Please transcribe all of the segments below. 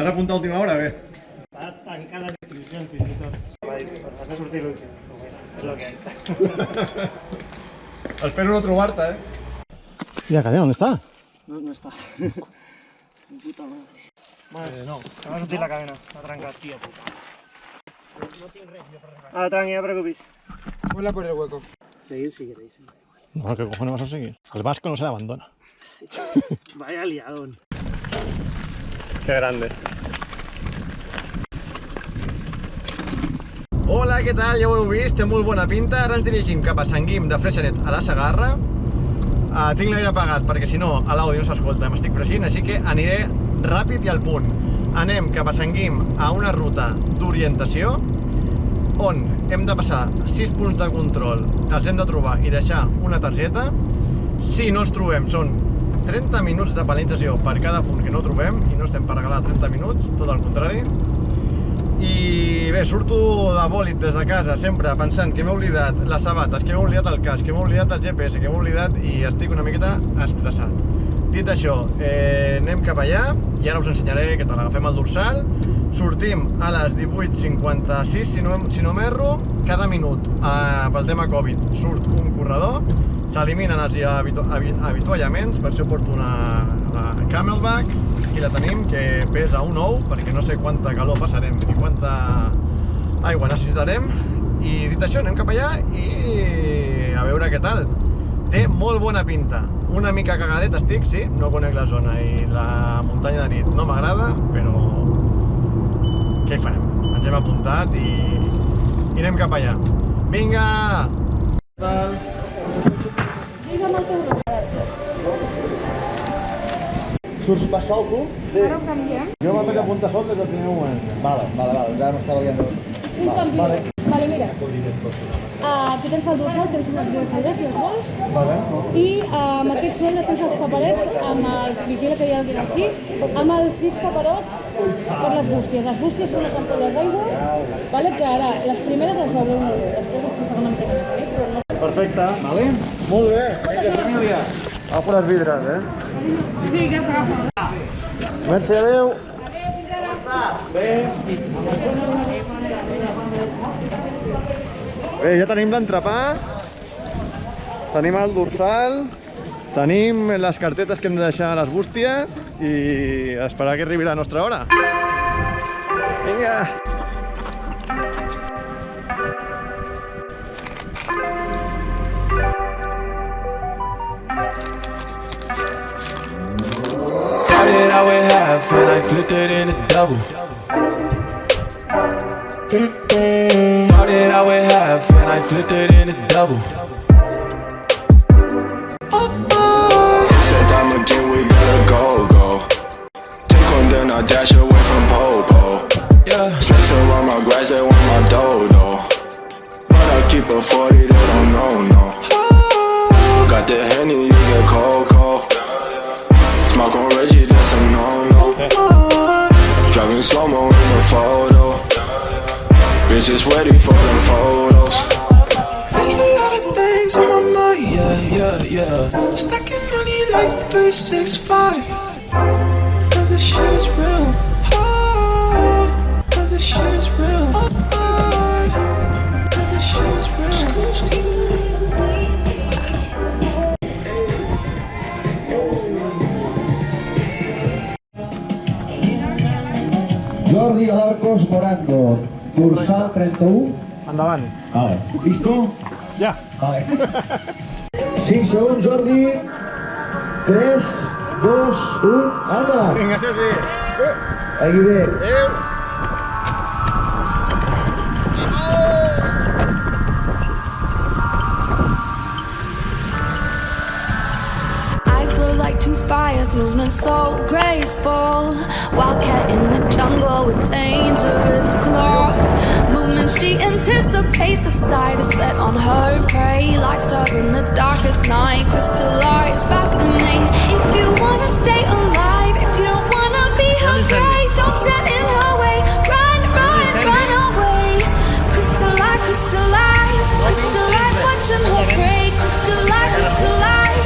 Has apuntat a última hora o què? Està tancant les inscripcions fins i tot. Has de sortir l'últim. És el que hi ha. Espero no trobar-te, I la cadena, on està? No està. Puta madre. No, ha sortit la cadena. L'ha trencat. Tia puta. No tinc res, jo per reparar. Tranqui, no te preocupis. Vuela por el hueco. Seguid si queréis. No, ¿qué cojones vas a seguir? El vasco no se le abandona. Vaya liadón. Qué grande. Hola, què tal? Ja ho heu vist, té molt bona pinta. Ara ens dirigim cap a Sant Guim de Freixenet a la Segarra. Tinc l'aire apagat perquè si no a l'àudio no s'escolta, m'estic fregint, així que aniré ràpid i al punt. Anem cap a Sant Guim a una ruta d'orientació on hem de passar 6 punts de control, els hem de trobar i deixar una targeta. Si no els trobem són 30 minuts de penalització per cada punt que no trobem i no estem per regalar 30 minuts, tot al contrari. I bé, surto de bòlit des de casa sempre pensant que m'he oblidat les sabates, que m'he oblidat el casc, que m'he oblidat el GPS, que m'he oblidat i estic una miqueta estressat. Dit això, anem cap allà i ara us ensenyaré què tal. Agafem el dorsal, sortim a les 18:56 si no m'erro. Cada minut, pel tema Covid, surt un corredor, s'eliminen els avituallaments, per això porto una Camelback. Aquí la tenim, que pesa un ou, perquè no sé quanta calor passarem i quanta aigua necessitarem. I dit això, anem cap allà i a veure què tal. Té molt bona pinta. Una mica cagadet estic, sí, no conec la zona i la muntanya de nit no m'agrada, però què hi farem? Ens hem apuntat i anem cap allà. Vinga! Surts pas sol, tu? Sí. Ara ho canviem. Jo me'n vaig apuntar sol des del primer moment. Vale, ja m'estava guiant. Un canvi. Vale, mira. Aquí tens el dorsal, tens unes groselleres, si les vols. I amb aquest sol tens els paperets, amb els vigila que hi ha al dia 6, amb els 6 paperots per les bústies. Les bústies són les ampolles d'aigua, que ara les primeres les veureu molt bé, després es costa una miqueta més, però no. Perfecte. Molt bé. Vinga, família. Agafo les vidres, Sí, que s'agafa. Merci, adéu. Bé, ja tenim l'entrepà, tenim el dorsal, tenim les cartetes que hem de deixar a les bústies i esperar que arribi la nostra hora. Vinga! Started out with half and I flipped it in a double. Started out with half and I flipped it in a double. Said time again we gotta go. Take one then I dash away from Popo. Yeah. Snakes around my grass, they want my dodo. But I keep a 40, they don't know, no. Got the Henny, you get cold. Smoke on Reggie, that's a no-no. Driving slow-mo in the photo. Bitches ready for them photos. There's a lot of things on my mind, yeah. Stacking money like 365. Cause this shit is real. Cause this shit is real. Cause this shit is real. Jordi Alarcos Morando, dorsal 31. Endavant. Vale. Listo? Ja. Vale. 5 segons, Jordi. 3, 2, 1, anda! Vinga, sí. Aquí bé. Adéu. Eyes glow like two fires, movement so graceful. Wildcat in the jungle with dangerous claws. Movement she anticipates, a sight is set on her prey. Like stars in the darkest night, crystallize, fascinate. If you wanna stay alive, if you don't wanna be her prey, don't stand in her way. Run away. Crystallize, watching her prey. Crystallize, fascinate.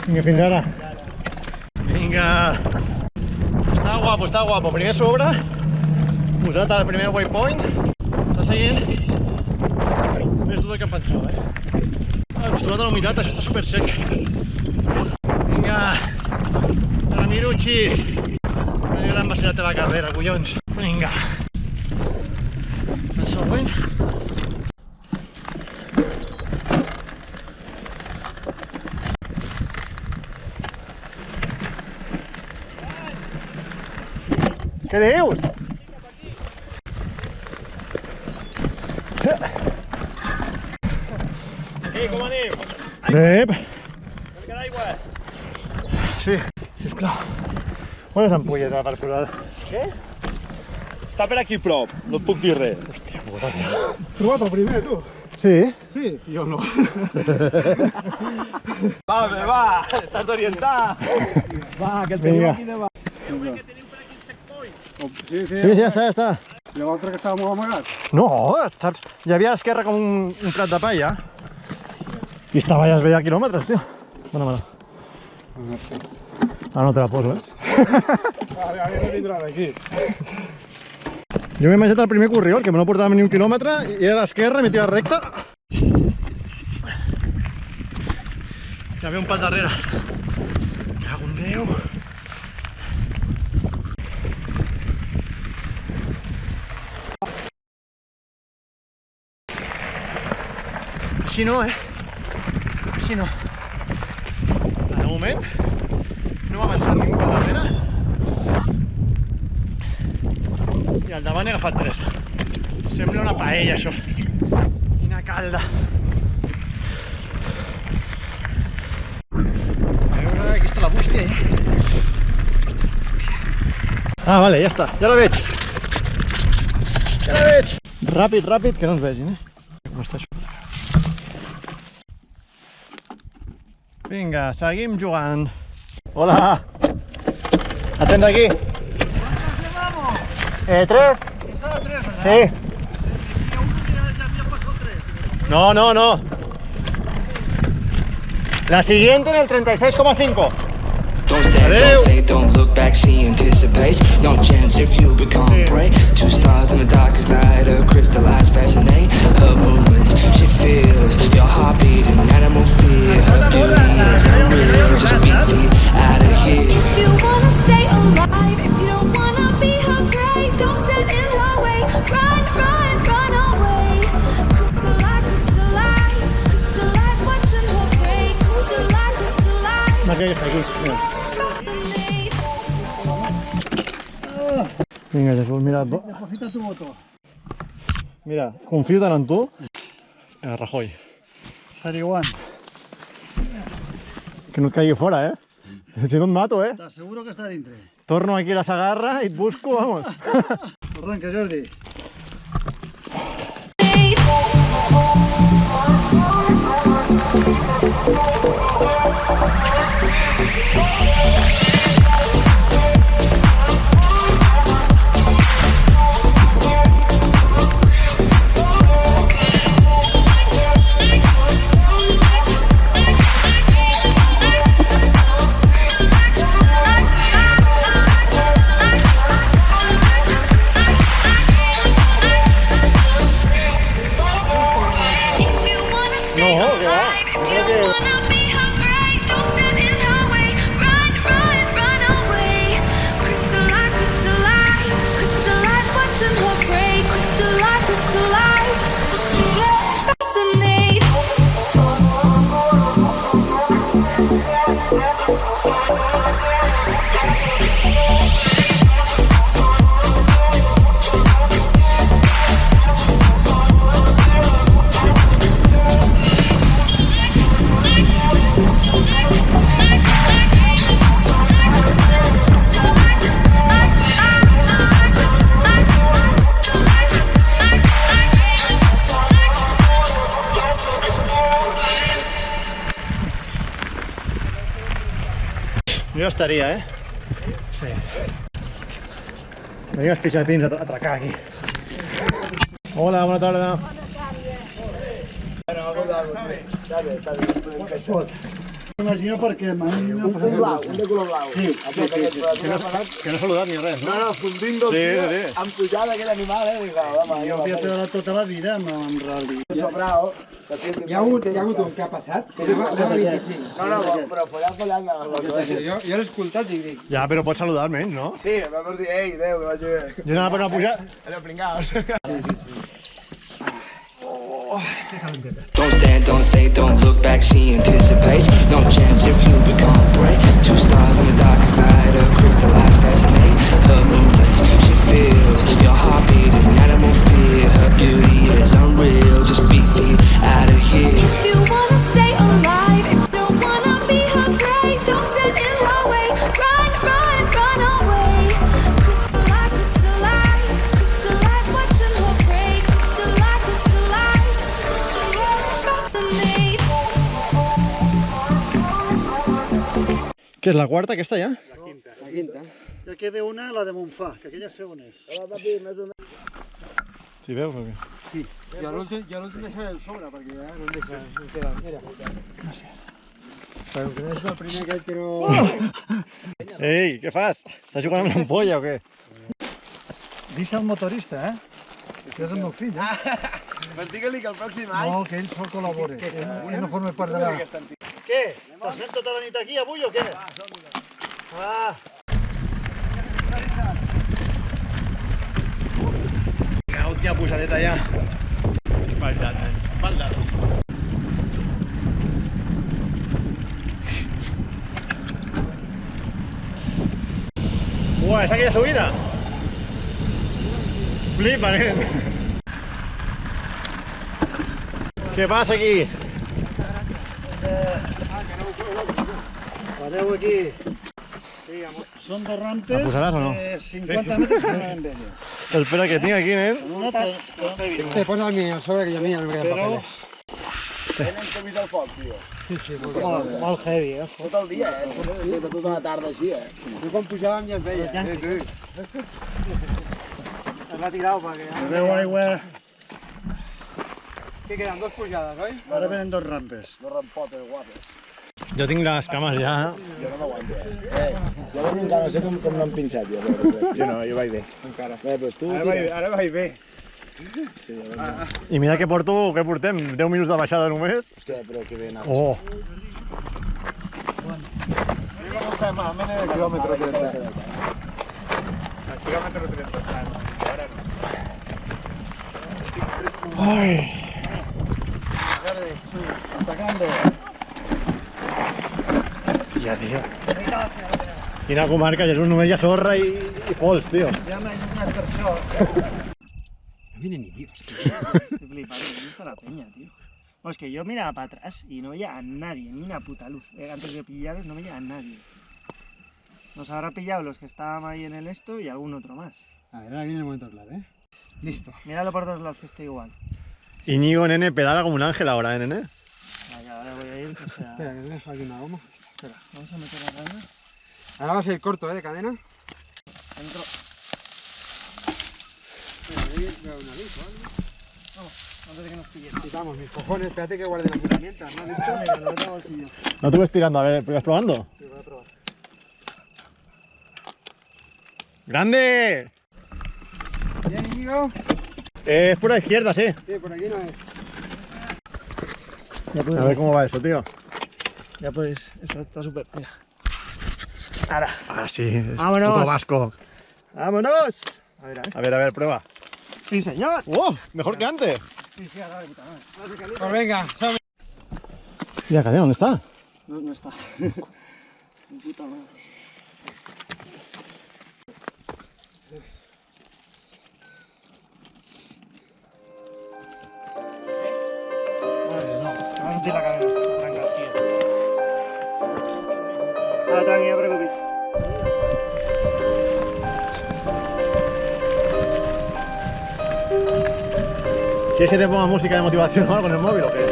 Vinga, fins ara. Vinga. Està guapo, està guapo. Primer sobre, posat al primer waypoint. Està seguint més dur del que em pensava, acostumat a la humitat, això està super sec. Vinga. Ramiruchis. Que gran va ser la teva carrera, collons. Vinga. El següent. Què dius? Com anem? Bé. Una mica d'aigua? Sí, sisplau. Quines ampolles per posar? Què? Està per aquí prop, no et puc dir res. Hòstia puta, tio. Has trobat el primer, tu? Sí? Sí, jo no. Va, t'has d'orientar. Va, que et Vinga. aquí davant. Sí, Sí, ja està. I l'altre que estava molt amagat? No, saps? Hi havia a l'esquerra com un prat de palla. I estava ja es veia a quilòmetres, tio. Dóna-me-la. Ah, no te la poso, Ja no vindrà d'aquí. Jo m'he imaginat el primer corriol, que me no portava ni un quilòmetre, i era a l'esquerra i m'he tirat recte. Hi havia un pal darrere. Cago en Déu. Així no, Així no. De moment, no m'ha avançat ningú per darrere. I al davant he agafat 3. Sembla una paella, això. Quina calda. A veure, aquí està la bústia, Ah, vale, ja està. Ja la veig. Ja la veig. Ràpid, ràpid, que no ens vegin, Com està això? Vinga, seguim jugant. Hola. Atens aquí. 3. Sí. No. La siguiente en el 36,5. Don't stand, don't say, don't look back, she anticipates. No chance if you become prey. Two stars in the darkest night, her crystallized fascinate. Her movements, she feels your heartbeat and animal fear. Her beauty is unreal, just beat feet out of here. If you wanna stay alive, if you don't wanna be her prey, don't stand in her way. Run away. Crystallize, watching her prey. Crystallize. Aquí està, aquí. Vinga, Jesús, mira. Deposita tu moto. Mira, confio tant en tu. Rajoy. Sariguan. Que no et caigui fora, Si no et mato, T'asseguro que està dintre. Torno aquí a la Sagarra i et busco, vamos. Arranca, Jordi. Jo estaria, Sí. Venim els pixapins a atracar aquí. Hola, bona tarda. M'imagino perquè m'ha passat Un de color blau. Sí. Que no he saludat ni res, no? No, fundint-ho, tio, amb pujada d'aquest animal, Dic, home, Jo havia pedalat tota la vida amb rally. sobrao. Hi ha hagut un que ha passat, que anava a 25. No, però follant. Jo l'he escoltat i dic... Ja, però pots saludar almenys, no? Sí, em va dir, ei, Déu, que vaig bé. Jo anava per una pujada. Era pringaos. Don't stand, don't say, don't look back, she anticipates. No chance if you become prey. Two stars in the darkest night, her crystallized fascinate. Her movements, she feels your heartbeat, an animal fear. Her beauty is unreal, just beat feet out of here. If you wanna stay alive, if you don't wanna be her prey, don't stand in her way. Run, run, run away. Crystallize, crystallize, crystallize, watching her prey. Crystallize, crystallize, crystallize, fascinate. Què és la quarta, aquesta ja? La quinta. Ja queda una, la de Montfà, que aquella sé on és. Si veus o què? Jo l'últim deixaré el sobre, perquè ja no em deixa... Mira. Gràcies. Però que és el primer aquell que no... Ei, què fas? Estàs jugant amb l'ampolla o què? Deixa el motorista, Això és el meu fill, Pues digue-li que el pròxim any... No, que ell sol col·labore, que no forma part de la... Què? Estàs fent tota la nit aquí avui o què? La última pusadeta ja. Faltat, faltat. Uah, és aquella subida? Flipa, nen. Què passa aquí? Pareu aquí. Són dos rampes. La posaràs o no? 50 metres que no amb ella. Espera, que tinc aquí, nen. Posa el sobre, que jo no me queda papeles. Tenen que avisar el foc, tio. Molt heavy, Tot el dia, Tota la tarda així, Jo quan pujàvem ja es veia. Es va tirar perquè... Veu aigua. Que queden dos pujades, oi? Ara venen dos rampes. No rampotes, guapes. Jo tinc les cames ja. Jo no m'aguanto, Jo encara no sé com l'han pinxat, jo. Jo no, jo vaig bé. Encara. Pues tu, Ara vaig bé. I mira que portem 10 minuts de baixada només. Hòstia, però que bé anar. Oh! Quilòmetre 30. Quilòmetre 30. Ai! Atacando. Ja, tio. Quina comarca, Jesús, només hi ha sorra i pols, tio. Ja m'he allunyat per això. No viene ni Dios. Estoy flipando, ¿dónde está la peña, tío? Pues que yo miraba para atrás y no veía a nadie, ni una puta luz. Antes de pillaros no veía a nadie. Nos habrá pillado los que estaban ahí en el esto y algún otro más. A ver, ahora viene el momento clave, Listo. Míralo por todos lados que esté igual. Íñigo, nene, pedala como un ángel ahora, nene. Vaya, ahora voy a ir, o sea... Espera, que te dejo aquí una goma. Espera, vamos a meter la cadena. Ahora va a ser corto, de cadena. Dentro. Mira, ahí veo una luz o algo. Vamos, antes de que nos pillen. Quitamos mis cojones, espérate que guarde las herramientas, ¿no has visto? Mira, lo tengo bolsillo. No te ves tirando, a ver, ¿vas probando? Sí, voy a probar. ¡Grande! ¿Ya Íñigo? Es por la izquierda, sí. Sí, por aquí no es. A ver cómo va eso, tío. Ya podéis, está súper, mira. Ahora. Ahora sí, es ¡Vámonos! puto vasco. ¡Vámonos! A ver. A ver, prueba. ¡Sí, señor! ¡Oh! Mejor que antes. Sí, sí, ahora de puta madre. Pues venga, Sam. ¿Y la cadena dónde está? No está. Mi puta madre. No, se va a sentir la cadena. Tranquil, tío. Tranqui, no preocupis. ¿Quieres que te ponga música de motivación o algo en el móvil o qué?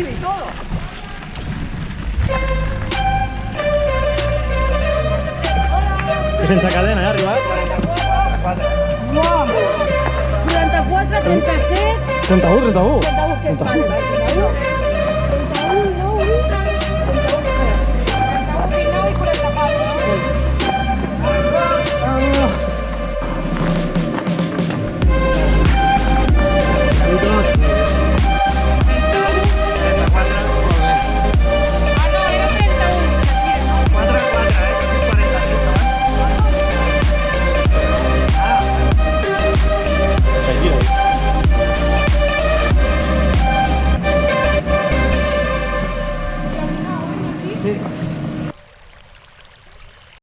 y todo. Sense cadena, arriba. 44, 37... 31, 31. 31, que vale, 31.